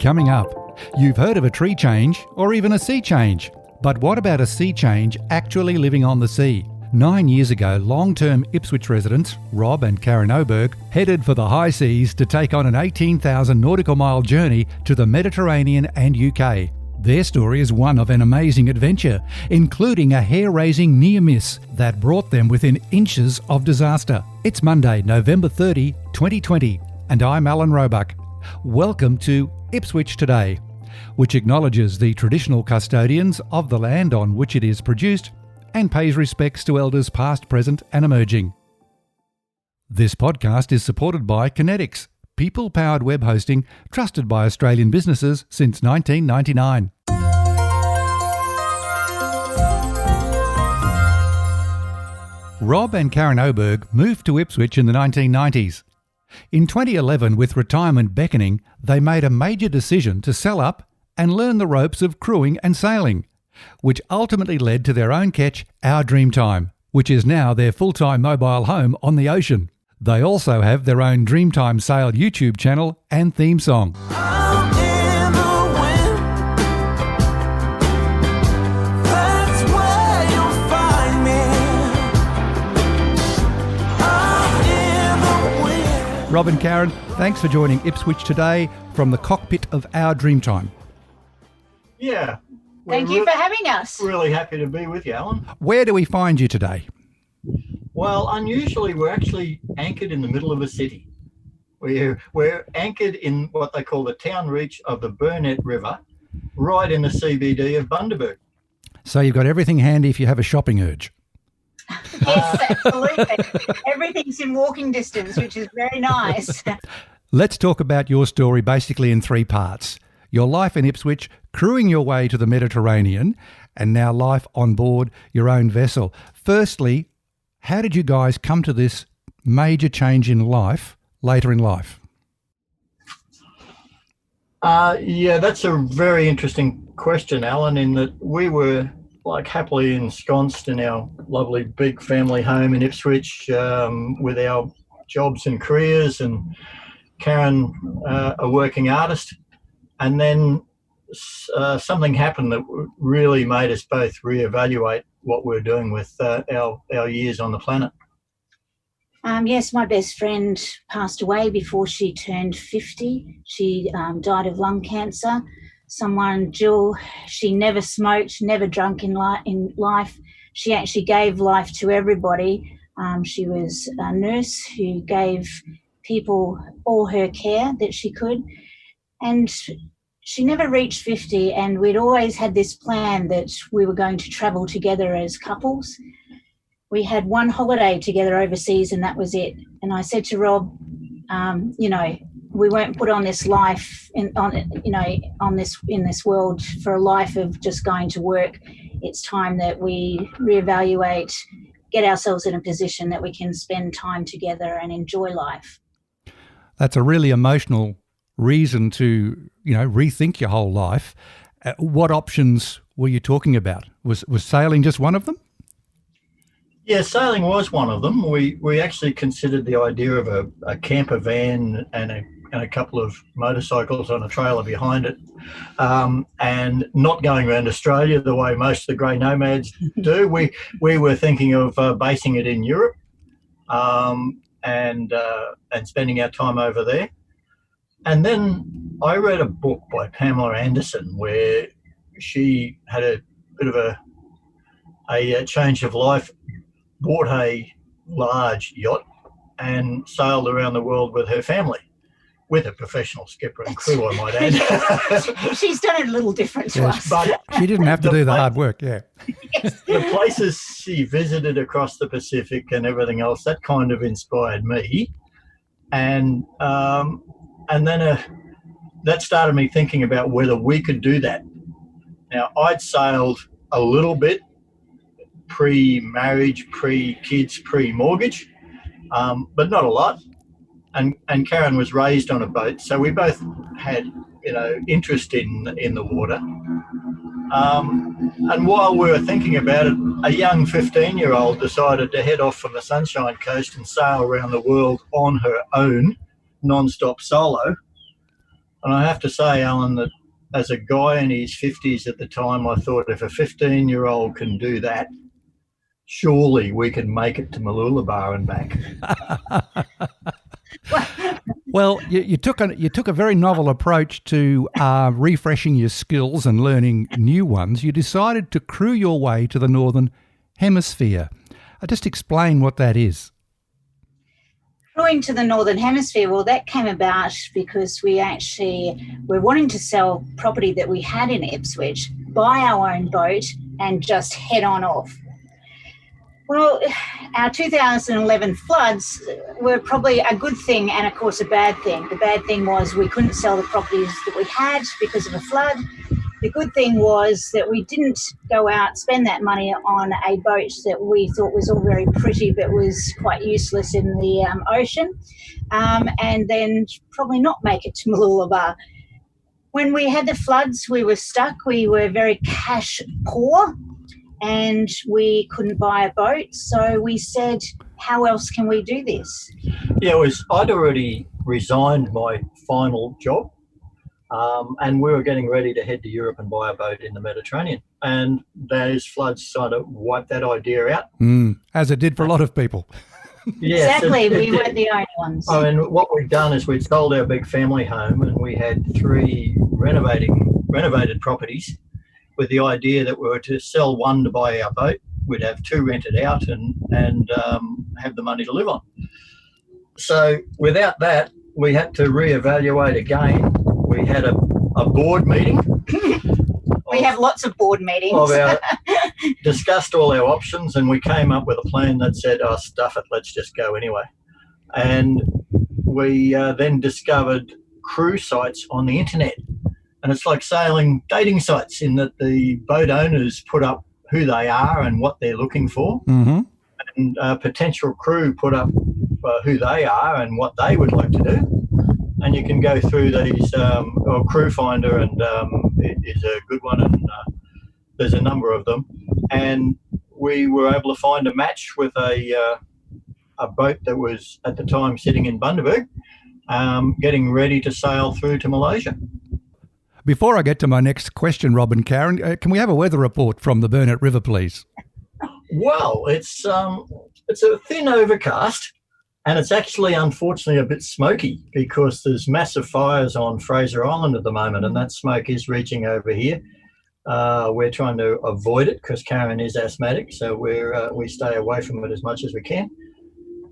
Coming up, you've heard of a tree change or even a sea change. But what about a sea change actually living on the sea? 9 years ago, long-term Ipswich residents Rob and Karen Oberg headed for the high seas to take on an 18,000 nautical mile journey to the Mediterranean and UK. Their story is one of an amazing adventure, including a hair-raising near-miss that brought them within inches of disaster. It's Monday, November 30, 2020, and I'm Alan Roebuck. Welcome to Ipswich Today, which acknowledges the traditional custodians of the land on which it is produced and pays respects to elders past, present and emerging. This podcast is supported by Kinetics, people-powered web hosting trusted by Australian businesses since 1999. Rob and Karen Oberg moved to Ipswich in the 1990s. In 2011, with retirement beckoning, they made a major decision to sell up and learn the ropes of crewing and sailing, which ultimately led to their own ketch, Our Dreamtime, which is now their full-time mobile home on the ocean. They also have their own Dreamtime Sail YouTube channel and theme song. Rob and Karen, thanks for joining Ipswich Today from the cockpit of Our Dreamtime. Yeah. Thank you for having us. Really happy to be with you, Alan. Where do we find you today? Well, unusually, we're actually anchored in the middle of a city. We're anchored in what they call the town reach of the Burnett River, right in the CBD of Bundaberg. So you've got everything handy if you have a shopping urge. Yes, absolutely. Everything's in walking distance, which is very nice. Let's talk about your story basically in three parts. Your life in Ipswich, crewing your way to the Mediterranean, and now life on board your own vessel. Firstly, how did you guys come to this major change in life later in life? Yeah, that's a very interesting question, Alan, in that we were happily ensconced in our lovely big family home in Ipswich with our jobs and careers, and Karen, a working artist. And then something happened that really made us both reevaluate what we're doing with our years on the planet. Yes, my best friend passed away before she turned 50. She died of lung cancer. Jill, she never smoked, never drunk in life. She actually gave life to everybody. She was a nurse who gave people all her care that she could. And she never reached 50, and we'd always had this plan that we were going to travel together as couples. We had one holiday together overseas, and that was it. And I said to Rob, we weren't put on this life in this world for a life of just going to work. It's time that we reevaluate, get ourselves in a position that we can spend time together and enjoy life. That's a really emotional reason to, rethink your whole life. What options were you talking about? Was sailing just one of them? Yeah, sailing was one of them. We actually considered the idea of a camper van and a couple of motorcycles on a trailer behind it, and not going around Australia the way most of the grey nomads do. We were thinking of basing it in Europe and spending our time over there. And then I read a book by Pamela Anderson where she had a bit of a change of life, bought a large yacht and sailed around the world with her family, with a professional skipper and crew, I might add. She's done it a little different to us. But she didn't have to do the hard work, yeah. Yes. The places she visited across the Pacific and everything else, that kind of inspired me. And then that started me thinking about whether we could do that. Now, I'd sailed a little bit pre-marriage, pre-kids, pre-mortgage, but not a lot. And Karen was raised on a boat, so we both had, interest in the water. And while we were thinking about it, a young 15-year-old decided to head off from the Sunshine Coast and sail around the world on her own, non-stop solo. And I have to say, Alan, that as a guy in his 50s at the time, I thought if a 15-year-old can do that, surely we can make it to Mooloolaba and back. Well, you took a very novel approach to refreshing your skills and learning new ones. You decided to crew your way to the Northern Hemisphere. Just explain what that is. Crewing to the Northern Hemisphere, well, that came about because we actually were wanting to sell property that we had in Ipswich, buy our own boat and just head on off. Well, our 2011 floods were probably a good thing and, of course, a bad thing. The bad thing was we couldn't sell the properties that we had because of a flood. The good thing was that we didn't go out, spend that money on a boat that we thought was all very pretty but was quite useless in the ocean, and then probably not make it to Mooloolaba. When we had the floods, we were stuck. We were very cash poor and we couldn't buy a boat. So we said, how else can we do this? Yeah, I'd already resigned my final job. And we were getting ready to head to Europe and buy a boat in the Mediterranean. And those floods sort of wiped that idea out. As it did for a lot of people. Yes, exactly, we weren't the only ones. I mean, what we'd done is we'd sold our big family home and we had 3 renovated properties with the idea that we were to sell one to buy our boat. We'd have 2 rented out and have the money to live on. So without that, we had to reevaluate again. We had a board meeting. We have lots of board meetings. Discussed all our options and we came up with a plan that said, oh, stuff it, let's just go anyway. And we then discovered cruise sites on the internet. And it's like sailing dating sites in that the boat owners put up who they are and what they're looking for. Mm-hmm. And potential crew put up who they are and what they would like to do. And you can go through these, Crew Finder and it is a good one, and there's a number of them. And we were able to find a match with a boat that was at the time sitting in Bundaberg, getting ready to sail through to Malaysia. Before I get to my next question, Rob and Karen, can we have a weather report from the Burnett River, please? Well, it's a thin overcast. And it's actually, unfortunately, a bit smoky because there's massive fires on Fraser Island at the moment, and that smoke is reaching over here. We're trying to avoid it because Karen is asthmatic, so we stay away from it as much as we can.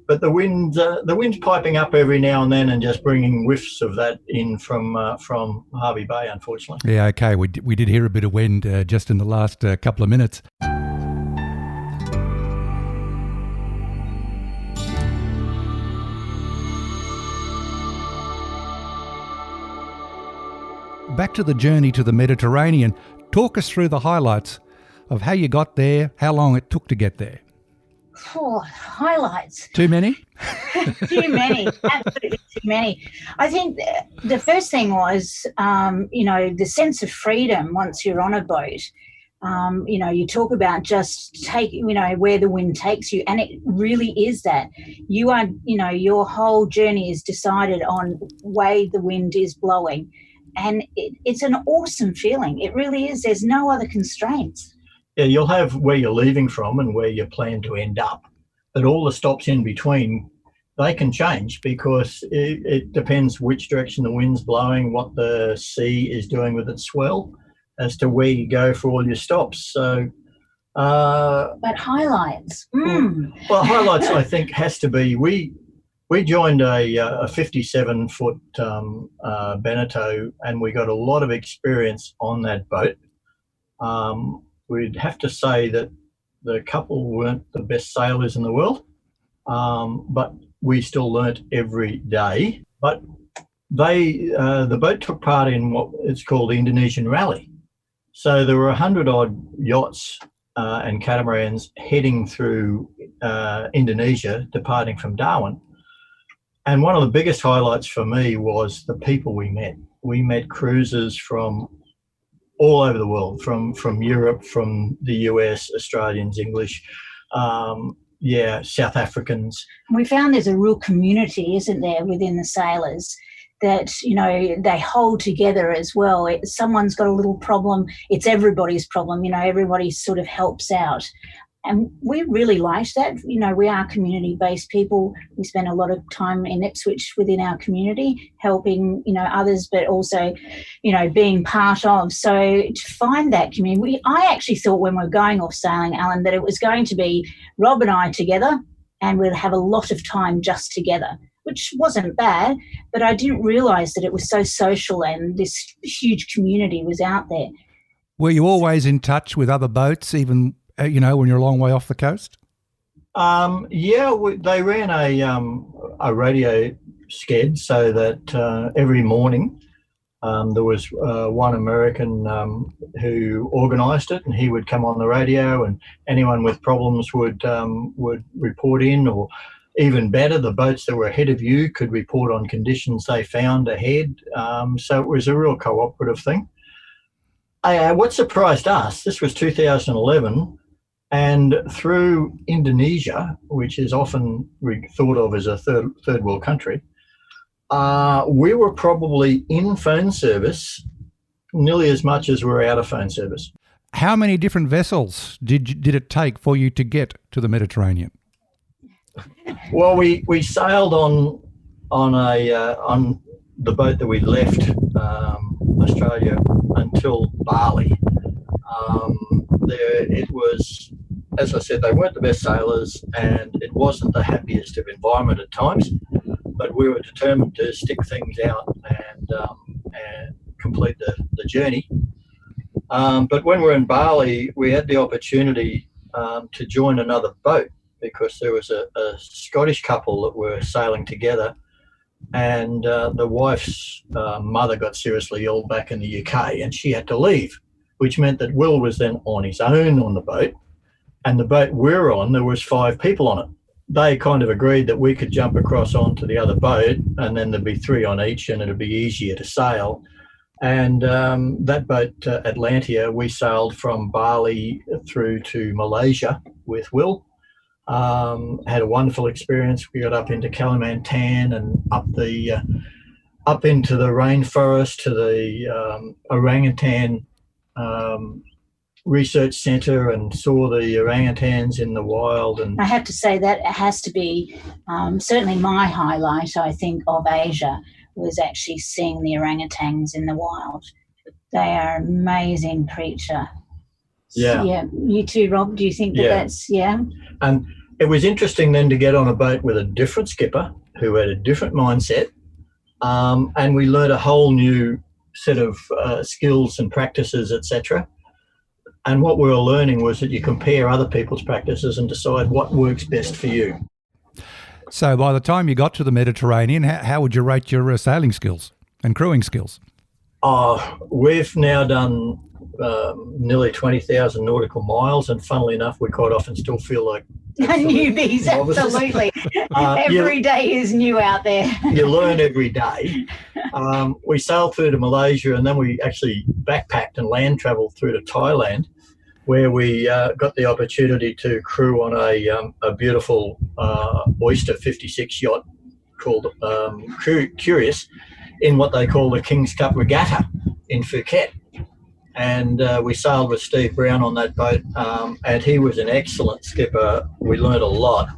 But the wind's piping up every now and then and just bringing whiffs of that in from Harvey Bay, unfortunately. Yeah, okay. We did hear a bit of wind just in the last couple of minutes. Back to the journey to the Mediterranean. Talk us through the highlights of how you got there, how long it took to get there. Oh, highlights. Too many? Too many, absolutely too many. I think the first thing was, the sense of freedom once you're on a boat. You talk about just where the wind takes you, and it really is that. You are, your whole journey is decided on way the wind is blowing. And it's an awesome feeling. It really is. There's no other constraints. Yeah, you'll have where you're leaving from and where you plan to end up. But all the stops in between, they can change because it depends which direction the wind's blowing, what the sea is doing with its swell, as to where you go for all your stops. So, but highlights. Well, highlights, I think, has to be we joined a 57-foot Beneteau, and we got a lot of experience on that boat. We'd have to say that the couple weren't the best sailors in the world, but we still learnt every day. But the boat took part in what it's called the Indonesian Rally. So there were 100-odd yachts and catamarans heading through Indonesia, departing from Darwin. And one of the biggest highlights for me was the people we met. We met cruisers from all over the world, from Europe, from the US, Australians, English, South Africans. We found there's a real community, isn't there, within the sailors. that, they hold together as well. Someone's got a little problem, it's everybody's problem, everybody sort of helps out. And we really liked that. We are community-based people. We spend a lot of time in Ipswich within our community, helping, others, but also, being part of. So to find that community, I actually thought when we were going off sailing, Alan, that it was going to be Rob and I together, and we'd have a lot of time just together, which wasn't bad, but I didn't realise that it was so social and this huge community was out there. Were you always in touch with other boats, even when you're a long way off the coast? They ran a radio sked so that every morning there was one American who organised it, and he would come on the radio, and anyone with problems would report in, or even better, the boats that were ahead of you could report on conditions they found ahead. So it was a real cooperative thing. What surprised us, this was 2011, and through Indonesia, which is often thought of as a third world country, we were probably in phone service nearly as much as we're out of phone service. How many different vessels did it take for you to get to the Mediterranean? Well, we sailed on the boat that we left Australia until Bali. It was, as I said, they weren't the best sailors, and it wasn't the happiest of environment at times, but we were determined to stick things out and complete the journey. But when we were in Bali, we had the opportunity to join another boat, because there was a Scottish couple that were sailing together, and the wife's mother got seriously ill back in the UK, and she had to leave, which meant that Will was then on his own on the boat, and the boat we're on, there was 5 people on it. They kind of agreed that we could jump across onto the other boat, and then there'd be 3 on each, and it'd be easier to sail. And that boat, Atlantia, we sailed from Bali through to Malaysia with Will. Had a wonderful experience. We got up into Kalimantan and up into the rainforest to the orangutan research centre, and saw the orangutans in the wild. And I have to say that it has to be certainly my highlight, I think, of Asia, was actually seeing the orangutans in the wild. They are an amazing creature. Yeah. Yeah. You too, Rob? Do you think that that's, yeah? And it was interesting then to get on a boat with a different skipper who had a different mindset, and we learned a whole new set of skills and practices, etc. And what we were learning was that you compare other people's practices and decide what works best for you. So by the time you got to the Mediterranean, how would you rate your sailing skills and crewing skills? We've now done nearly 20,000 nautical miles, and funnily enough, we quite often still feel like newbies. Absolutely. Every day is new out there. You learn every day. We sailed through to Malaysia, and then we actually backpacked and land travelled through to Thailand, where we got the opportunity to crew on a beautiful Oyster 56 yacht called Curious, in what they call the King's Cup Regatta in Phuket. And we sailed with Steve Brown on that boat, and he was an excellent skipper. We learned a lot.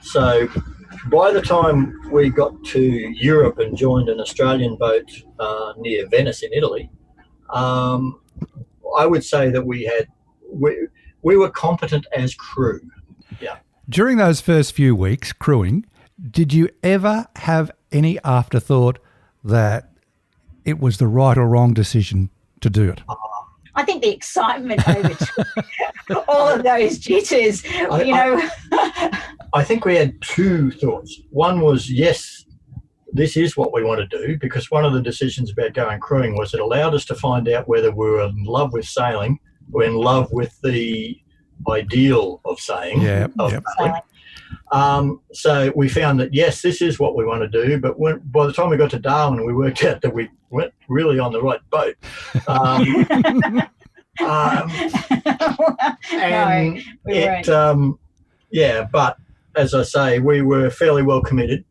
So by the time we got to Europe and joined an Australian boat near Venice in Italy, I would say that we were competent as crew. Yeah. During those first few weeks crewing, did you ever have any afterthought that it was the right or wrong decision to do it? I think the excitement over all of those jitters, I think we had 2 thoughts. One was, yes, this is what we want to do, because one of the decisions about going crewing was it allowed us to find out whether we were in love with sailing or in love with the ideal of sailing. So we found that, yes, this is what we want to do, but by the time we got to Darwin, we worked out that we weren't really on the right boat. But as I say, we were fairly well committed.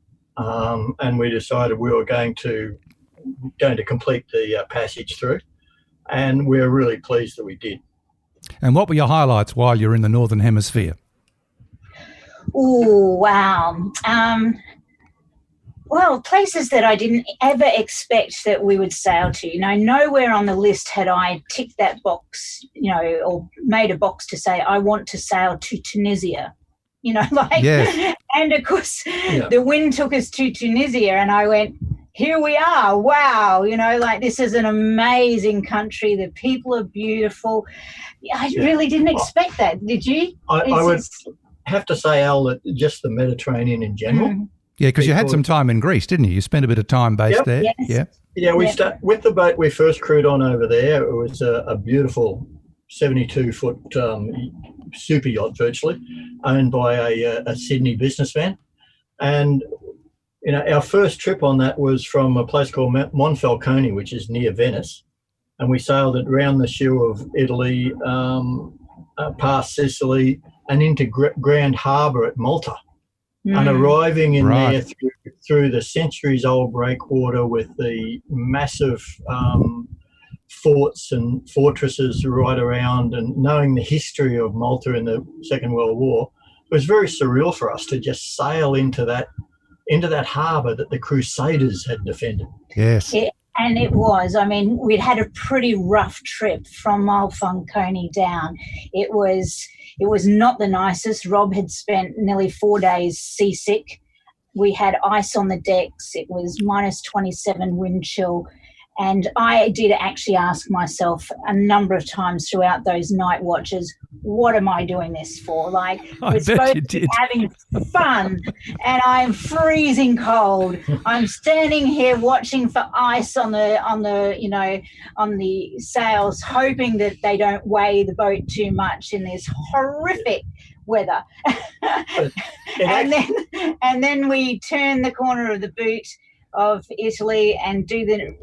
and we decided we were going to complete the passage through, and we're really pleased that we did. And what were your highlights while you're in the Northern Hemisphere? Oh, wow. Well, places that I didn't ever expect that we would sail to. Nowhere on the list had I ticked that box, or made a box to say, I want to sail to Tunisia. Yes. And of course, the wind took us to Tunisia, and I went, here we are. Wow. This is an amazing country. The people are beautiful. I really didn't expect that. Did you? I would have to say, Al, that just the Mediterranean in general. Yeah, because you had some time in Greece, didn't you? You spent a bit of time based there. Yes. Yeah, we start with the boat we first crewed on over there. It was a beautiful 72-foot super yacht, virtually, owned by a Sydney businessman. And our first trip on that was from a place called Monfalcone, which is near Venice, and we sailed it around the shoe of Italy, past Sicily, and into Grand Harbour at Malta. And arriving in there through the centuries-old breakwater with the massive forts and fortresses right around, and knowing the history of Malta in the Second World War, it was very surreal for us to just sail into that harbour that the Crusaders had defended. Yes. And it was. We'd had a pretty rough trip from Monfalcone down. It was not the nicest. Rob had spent nearly 4 days seasick. We had ice on the decks. It was minus 27 wind chill. And I did actually ask myself a number of times throughout those night watches, what am I doing this for? We're supposed to be having fun, and I'm freezing cold. I'm standing here watching for ice on the sails, hoping that they don't weigh the boat too much in this horrific weather. and then we turn the corner of the boot of Italy and do the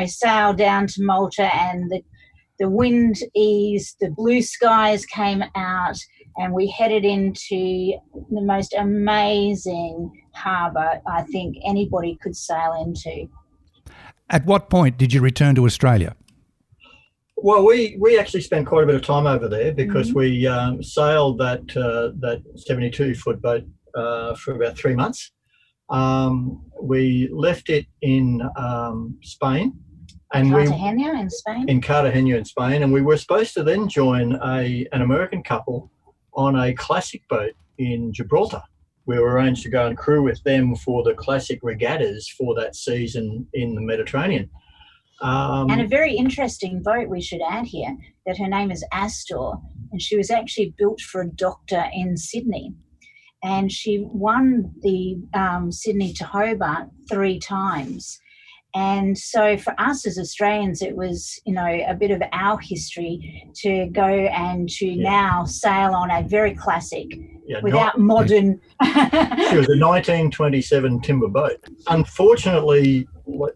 sail down to Malta, and the wind eased, the blue skies came out, and we headed into the most amazing harbour I think anybody could sail into. At what point did you return to Australia? Well, we actually spent quite a bit of time over there because we sailed that 72-foot boat for about 3 months. We left it in Spain, and Cartagena in Spain. In Cartagena in Spain, and we were supposed to then join an American couple on a classic boat in Gibraltar. We were arranged to go and crew with them for the classic regattas for that season in the Mediterranean. And a very interesting boat, we should add here, that her name is Astor, and she was actually built for a doctor in Sydney. And she won the Sydney to Hobart 3 times. And so for us as Australians, it was, a bit of our history to go and to now sail on a very classic, without modern... She was a 1927 timber boat. Unfortunately,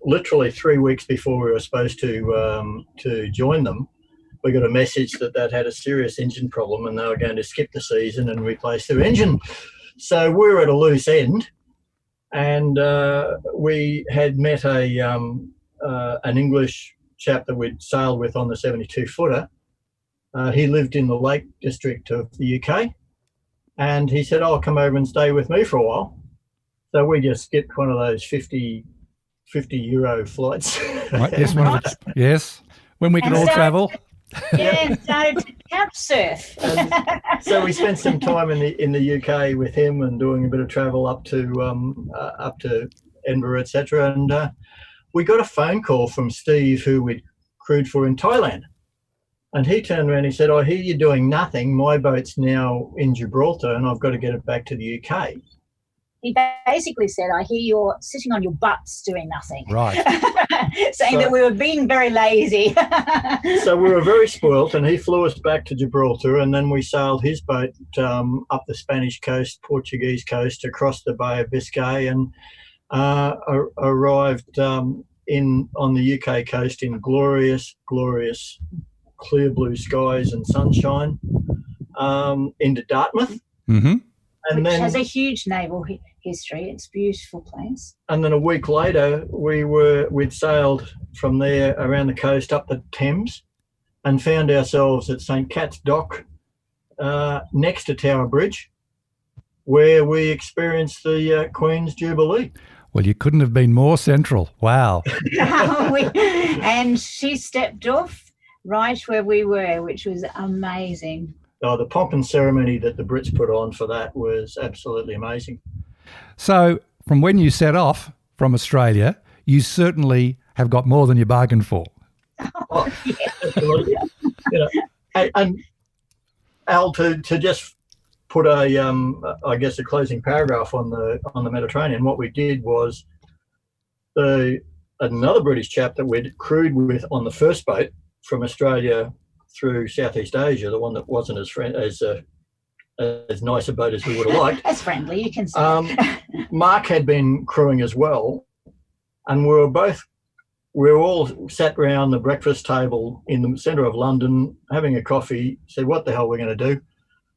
literally 3 weeks before we were supposed to join them, we got a message that had a serious engine problem and they were going to skip the season and replace their engine. So we were at a loose end, and we had met an English chap that we'd sailed with on the 72-footer. He lived in the Lake District of the UK, and he said, "I'll come over and stay with me for a while." So we just skipped one of those 50 euro flights. Right, yes, when we could all travel. Yeah, started to couch surf. So we spent some time in the UK with him and doing a bit of travel up to Edinburgh, etc. And we got a phone call from Steve, who we'd crewed for in Thailand. And he turned around and he said, "I hear you're doing nothing. My boat's now in Gibraltar and I've got to get it back to the UK." He basically said, "I hear you're sitting on your butts doing nothing." Right. Saying that we were being very lazy. So we were very spoilt, and he flew us back to Gibraltar, and then we sailed his boat up the Spanish coast, Portuguese coast, across the Bay of Biscay, and arrived on the UK coast in glorious, clear blue skies and sunshine, into Dartmouth. Mm-hmm. And which then has a huge naval history. It's a beautiful place. And then a week later, we'd sailed from there around the coast up the Thames and found ourselves at St. Cat's Dock, next to Tower Bridge, where we experienced the Queen's Jubilee. Well, you couldn't have been more central. Wow. And she stepped off right where we were, which was amazing. Oh, the pomp and ceremony that the Brits put on for that was absolutely amazing. So from when you set off from Australia, you certainly have got more than you bargained for. Oh, yeah. Absolutely. And Al, to just put a closing paragraph on the Mediterranean, what we did was another British chap that we'd crewed with on the first boat from Australia through Southeast Asia, the one that wasn't as nice a boat as we would have liked. As friendly, you can say. Mark had been crewing as well, and we were all sat round the breakfast table in the centre of London having a coffee, said, what the hell we're going to do?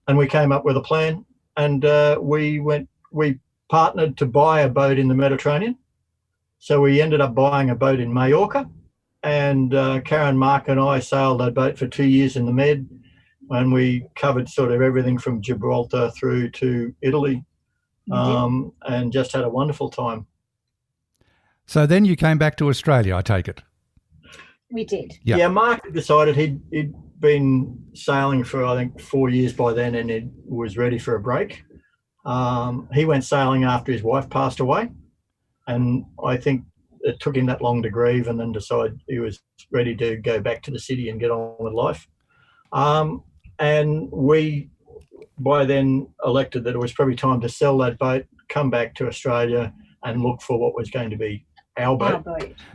And we came up with a plan, and we partnered to buy a boat in the Mediterranean. So we ended up buying a boat in Majorca, and Karen, Mark and I sailed that boat for 2 years in the Med, and we covered sort of everything from Gibraltar through to Italy, and just had a wonderful time. So then you came back to Australia, I take it? We did. Yeah, Mark decided he'd been sailing for, I think, 4 years by then, and he was ready for a break. He went sailing after his wife passed away, and I think it took him that long to grieve and then decide he was ready to go back to the city and get on with life. And we, by then, elected that it was probably time to sell that boat, come back to Australia and look for what was going to be our boat.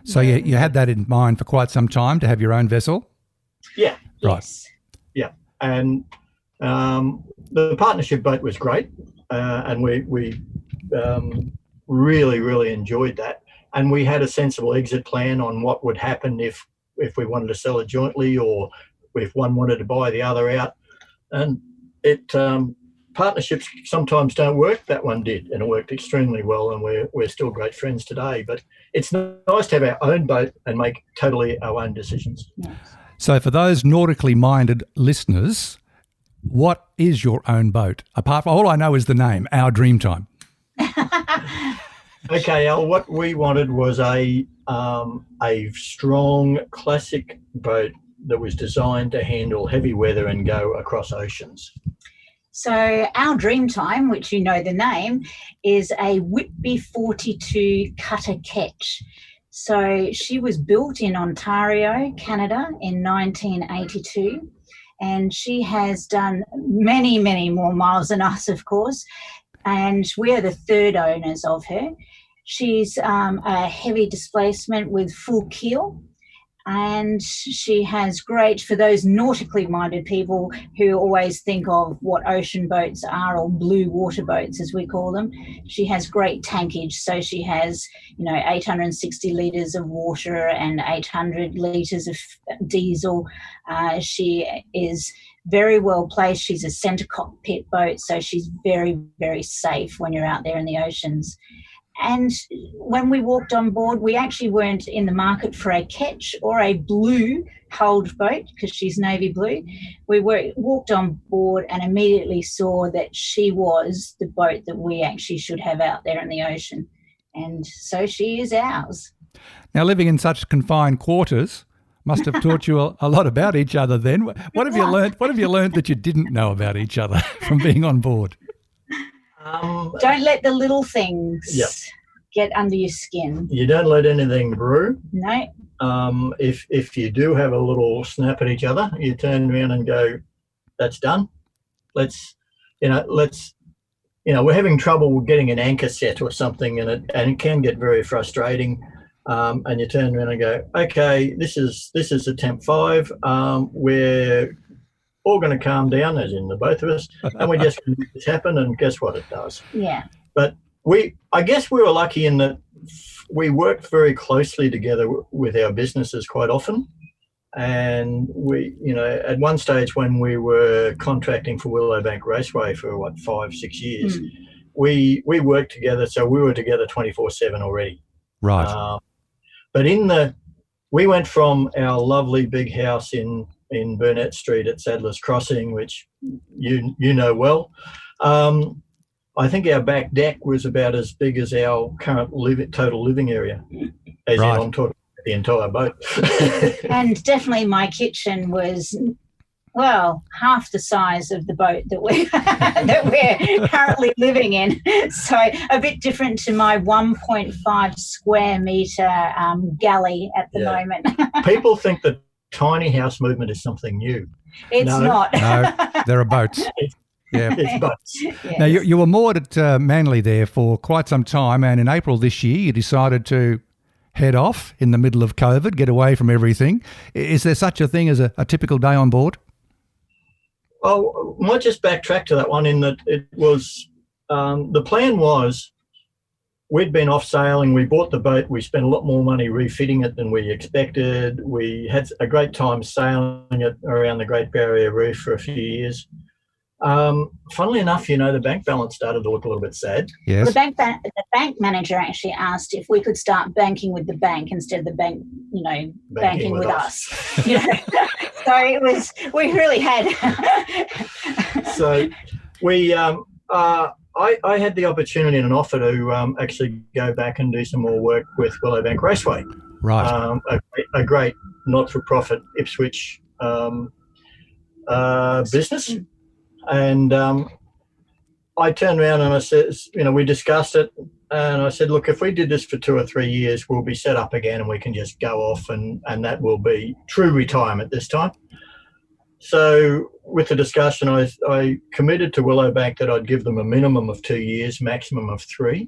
So you had that in mind for quite some time, to have your own vessel? Yeah. Right. Yes. Yeah. And the partnership boat was great, and we really, really enjoyed that. And we had a sensible exit plan on what would happen if we wanted to sell it jointly, or if one wanted to buy the other out. And partnerships sometimes don't work. That one did, and it worked extremely well, and we're still great friends today. But it's nice to have our own boat and make totally our own decisions. Yes. So for those nautically minded listeners, what is your own boat? Apart from, all I know is the name, Our Dreamtime. Okay, Al, what we wanted was a strong classic boat that was designed to handle heavy weather and go across oceans. So Our Dreamtime, which you know the name, is a Whitby 42 cutter ketch. So she was built in Ontario, Canada in 1982, and she has done many, many more miles than us, of course, and we are the third owners of her. She's a heavy displacement with full keel, and she has great, for those nautically minded people who always think of what ocean boats are, or blue water boats as we call them, she has great tankage. So she has, 860 litres of water and 800 litres of diesel. She is very well placed. She's a centre cockpit boat, so she's very, very safe when you're out there in the oceans. And when we walked on board, we actually weren't in the market for a ketch or a blue hulled boat, because she's navy blue. We walked on board and immediately saw that she was the boat that we actually should have out there in the ocean. And so she is ours. Now, living in such confined quarters must have taught you a lot about each other then. What have you learned? What have you learned that you didn't know about each other from being on board? Don't let the little things get under your skin. You don't let anything brew. No. If you do have a little snap at each other, you turn around and go, "That's done. We're having trouble getting an anchor set or something, and it can get very frustrating. And you turn around and go, "Okay, this is attempt 5. We're all going to calm down, as in the both of us, and we're just going to make this happen." And guess what? It does. Yeah. But I guess we were lucky in that we worked very closely together with our businesses quite often, And we, at one stage when we were contracting for Willowbank Raceway for 5-6 years, we worked together. So we were together 24/7 already. Right. But we went from our lovely big house in Burnett Street at Sadler's Crossing, which you know well. I think our back deck was about as big as our current total living area, as Right. in I'm talking the entire boat. And definitely my kitchen was, well, half the size of the boat that we're currently living in. So a bit different to my 1.5 square metre galley at the moment. People think that tiny house movement is something new. It's not. No, there are boats. Yeah. It's boats. Yes. Now, you were moored at Manly there for quite some time, and in April this year you decided to head off in the middle of COVID, get away from everything. Is there such a thing as a typical day on board? Oh, I might just backtrack to that one in that it was, the plan was we'd been off sailing, we bought the boat, we spent a lot more money refitting it than we expected. We had a great time sailing it around the Great Barrier Reef for a few years. Funnily enough, the bank balance started to look a little bit sad. Yes. The bank manager actually asked if we could start banking with the bank instead of the bank, banking with us. So we really had. So we, I had the opportunity and an offer to actually go back and do some more work with Willowbank Raceway. Right. A great not-for-profit Ipswich business. And I turned around and I said, we discussed it, and I said, look, if we did this for 2 or 3 years, we'll be set up again and we can just go off and that will be true retirement this time. So with the discussion, I committed to Willowbank that I'd give them a minimum of 2 years, maximum of 3.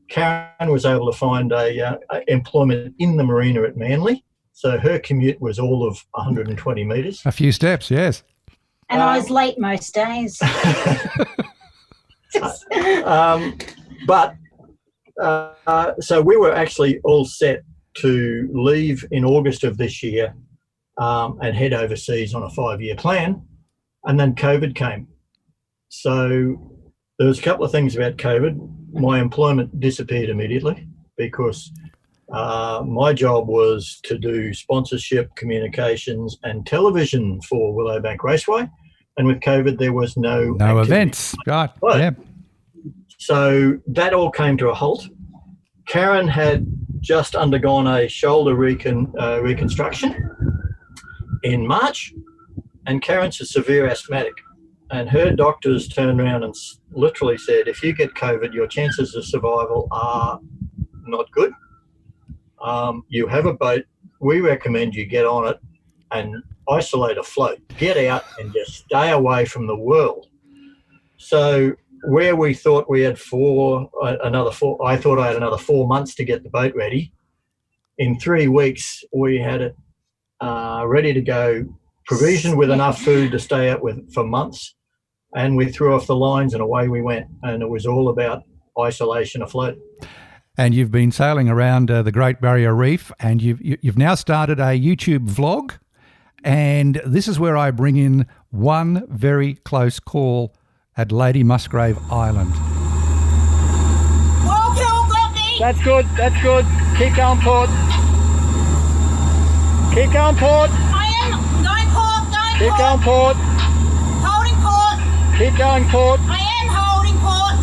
Karen was able to find a employment in the marina at Manly. So her commute was all of 120 metres. A few steps, yes. And I was late most days. So we were actually all set to leave in August of this year and head overseas on a 5-year plan. And then COVID came. So there was a couple of things about COVID. My employment disappeared immediately because my job was to do sponsorship, communications and television for Willowbank Raceway. And with COVID, there was no events. Right, yeah. So that all came to a halt. Karen had just undergone a shoulder reconstruction in March, and Karen's a severe asthmatic. And her doctors turned around and literally said, if you get COVID, your chances of survival are not good. You have a boat. We recommend you get on it and isolate afloat. Get out and just stay away from the world. So where we thought we had I thought I had another 4 months to get the boat ready. In 3 weeks, we had it ready to go, provisioned with enough food to stay out with for months. And we threw off the lines and away we went. And it was all about isolation afloat. And you've been sailing around the Great Barrier Reef, and you've now started a YouTube vlog. And this is where I bring in one very close call at Lady Musgrave Island. That's good. Keep going, port. Keep going, port. I am going port, Keep going, port. holding port. Keep going, port. I am holding port.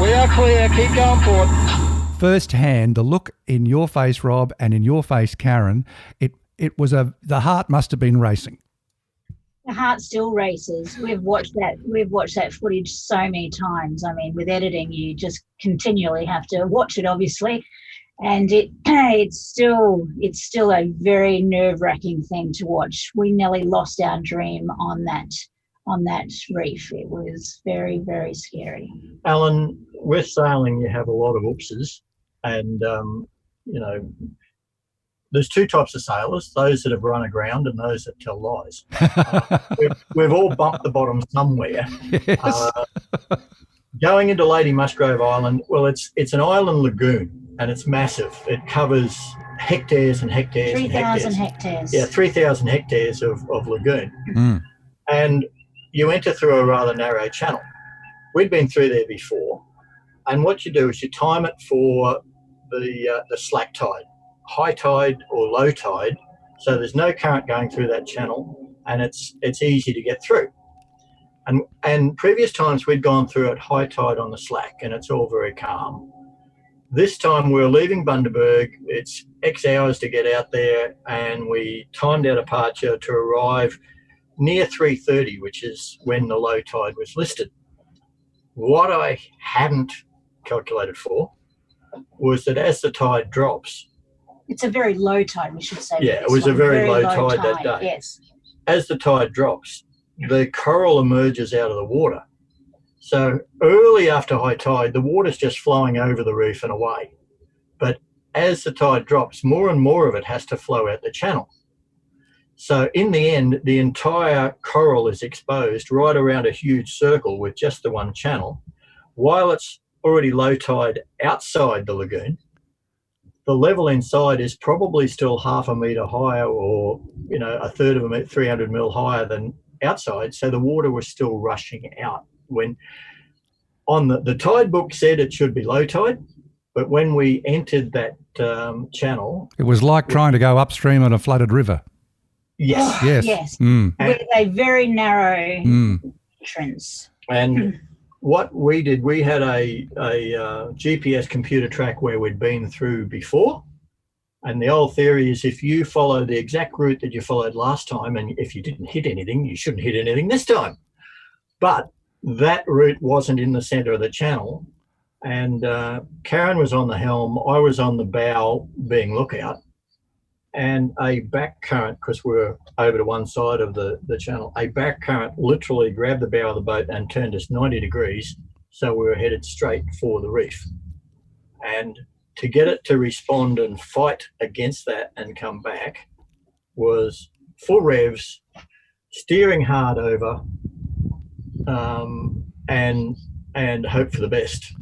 We are clear. Keep going, port. Firsthand, the look in your face, Rob, and in your face, Karen, it was the heart must have been racing. The heart still races. We've watched that footage so many times. I mean, with editing, you just continually have to watch it, obviously, and it's still a very nerve-wracking thing to watch. We nearly lost our dream on that reef. It was very, very scary. Alan, with sailing, you have a lot of oopses, and there's 2 types of sailors: those that have run aground and those that tell lies. We've all bumped the bottom somewhere. Yes. Going into Lady Musgrave Island, well, it's an island lagoon, and it's massive. It covers hectares and hectares. 3,000 hectares. Yeah, 3,000 hectares of lagoon. Mm. And you enter through a rather narrow channel. We'd been through there before, and what you do is you time it for the slack tide, high tide or low tide, so there's no current going through that channel, and it's easy to get through. And previous times we'd gone through at high tide on the slack, and it's all very calm. This time we were leaving Bundaberg. It's X hours to get out there, and we timed our departure to arrive near 3:30, which is when the low tide was listed. What I hadn't calculated for was that as the tide drops... It's a very low tide, we should say. Yeah, it was a very low tide that day. Yes. As the tide drops, the coral emerges out of the water. So early after high tide, the water's just flowing over the reef and away. But as the tide drops, more and more of it has to flow out the channel. So in the end, the entire coral is exposed right around a huge circle with just the one channel. While it's already low tide outside the lagoon, the level inside is probably still half a metre higher, or a third of a metre, 300 mil higher than outside. So the water was still rushing out. When on the tide book said it should be low tide, but when we entered that channel, it was like trying to go upstream on a flooded river. Yes. Yes. Mm. With a very narrow entrance. And what we did, we had a GPS computer track where we'd been through before. And the old theory is if you follow the exact route that you followed last time, and if you didn't hit anything, you shouldn't hit anything this time. But that route wasn't in the centre of the channel. And Karen was on the helm, I was on the bow being lookout. And a back current, because we're over to one side of the channel, a back current literally grabbed the bow of the boat and turned us 90 degrees. So we were headed straight for the reef. And to get it to respond and fight against that and come back was full revs, steering hard over, and hope for the best.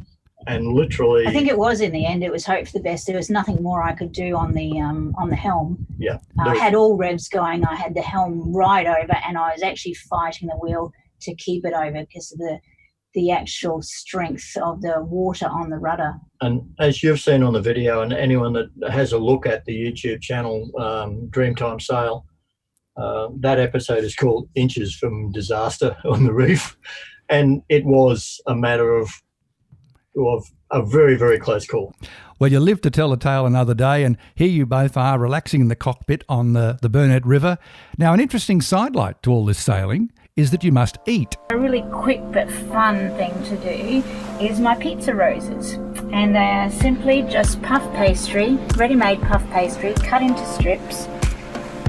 And literally, I think it was in the end. It was hope for the best. There was nothing more I could do on the helm. Yeah, I had all revs going. I had the helm right over, and I was actually fighting the wheel to keep it over because of the actual strength of the water on the rudder. And as you've seen on the video, and anyone that has a look at the YouTube channel, Dreamtime Sail, that episode is called Inches from Disaster on the Reef, and it was a matter of a very, very close call. Well, you live to tell the tale another day, and here you both are relaxing in the cockpit on the Burnett River. Now, an interesting sidelight to all this sailing is that you must eat. A really quick but fun thing to do is my pizza roses, and they are simply just puff pastry, ready-made puff pastry, cut into strips,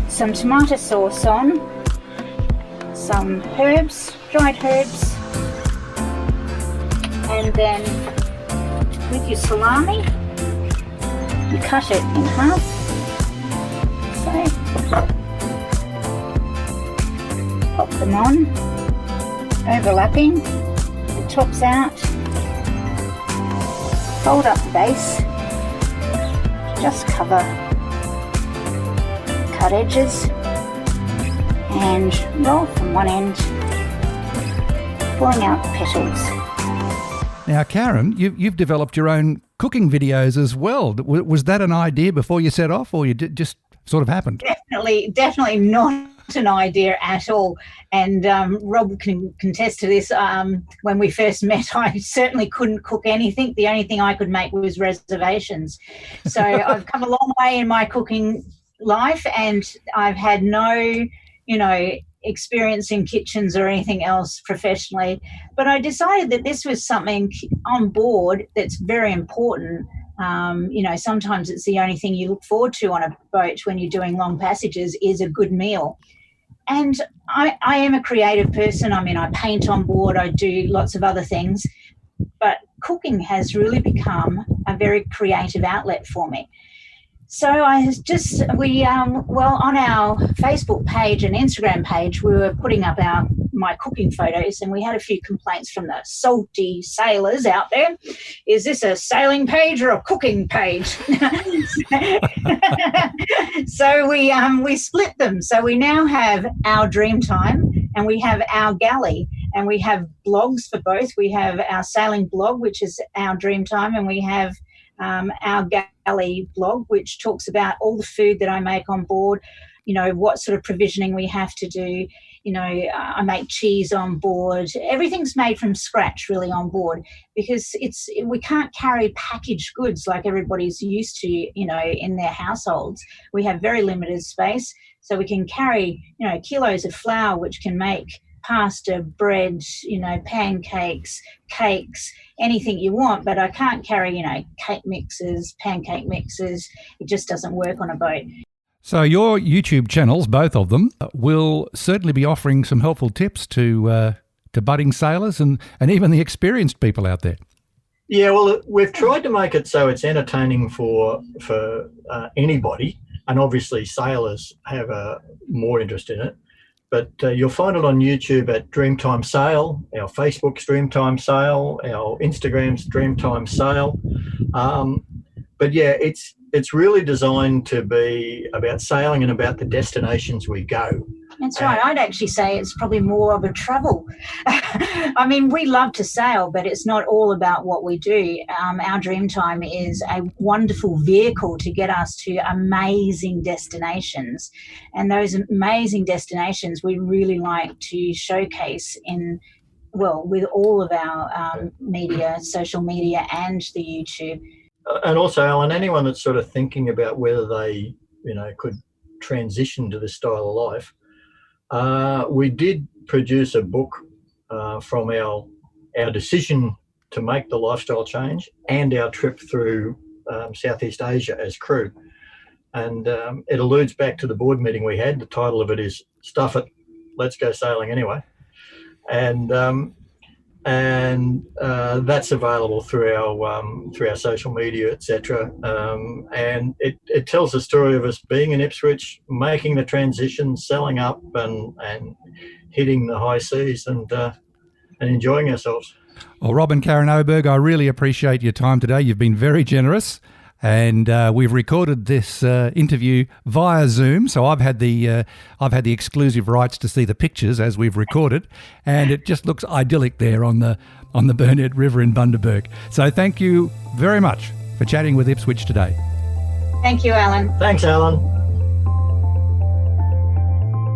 some tomato sauce on, some herbs, dried herbs, and then with your salami, you cut it in half, so pop them on, overlapping, the tops out, fold up the base, just cover, cut edges, and roll from one end, pulling out the petals. Now, Karen, you've developed your own cooking videos as well. Was that an idea before you set off, or just sort of happened? Definitely not an idea at all. And Rob can contest to this. When we first met, I certainly couldn't cook anything. The only thing I could make was reservations. So I've come a long way in my cooking life, and I've had no, experience in kitchens or anything else professionally. But I decided that this was something on board that's very important. Sometimes it's the only thing you look forward to on a boat when you're doing long passages is a good meal. And I am a creative person. I mean, I paint on board, I do lots of other things, but cooking has really become a very creative outlet for me. So on our Facebook page and Instagram page, we were putting up my cooking photos, and we had a few complaints from the salty sailors out there. Is this a sailing page or a cooking page? So we split them. So we now have our Dreamtime and we have our galley, and we have blogs for both. We have our sailing blog, which is our Dreamtime, and we have our galley blog, which talks about all the food that I make on board, what sort of provisioning we have to do. I make cheese on board. Everything's made from scratch really on board, because we can't carry packaged goods like everybody's used to, in their households. We have very limited space, so we can carry, kilos of flour, which can make pasta, bread, pancakes, cakes, anything you want, but I can't carry, cake mixes, pancake mixes. It just doesn't work on a boat. So your YouTube channels, both of them, will certainly be offering some helpful tips to budding sailors and even the experienced people out there. Yeah, well, we've tried to make it so it's entertaining for anybody, and obviously sailors have more interest in it. But you'll find it on YouTube at Dreamtime Sail, our Facebook's Dreamtime Sail, our Instagram's Dreamtime Sail. But yeah, it's really designed to be about sailing and about the destinations we go. That's right. I'd actually say it's probably more of a travel. I mean, we love to sail, but it's not all about what we do. Our Dreamtime is a wonderful vehicle to get us to amazing destinations. And those amazing destinations we really like to showcase with all of our media, social media and the YouTube. And also, Alan, anyone that's sort of thinking about whether they, could transition to this style of life, we did produce a book from our decision to make the lifestyle change and our trip through Southeast Asia as crew. And it alludes back to the board meeting we had. The title of it is Stuff It, Let's Go Sailing Anyway. And that's available through our social media, etc. And it tells the story of us being in Ipswich, making the transition, selling up, and hitting the high seas and enjoying ourselves. Well, Rob and Karen Oberg, I really appreciate your time today. You've been very generous. And we've recorded this interview via Zoom, so I've had the exclusive rights to see the pictures as we've recorded, and it just looks idyllic there on the Burnett River in Bundaberg. So thank you very much for chatting with Ipswich today. Thank you, Alan. Thanks, Alan.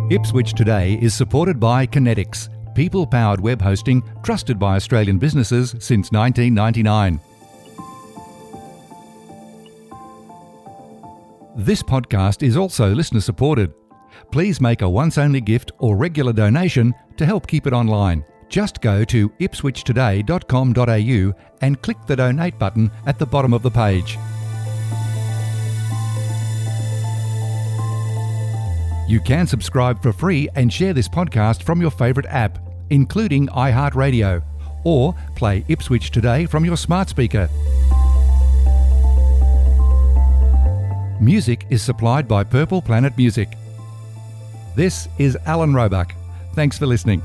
Ipswich Today is supported by Kinetics, people-powered web hosting trusted by Australian businesses since 1999. This podcast is also listener supported. Please make a once-only gift or regular donation to help keep it online. Just go to ipswichtoday.com.au and click the donate button at the bottom of the page. You can subscribe for free and share this podcast from your favourite app, including iHeartRadio, or play Ipswich Today from your smart speaker. Music is supplied by Purple Planet Music. This is Alan Roebuck. Thanks for listening.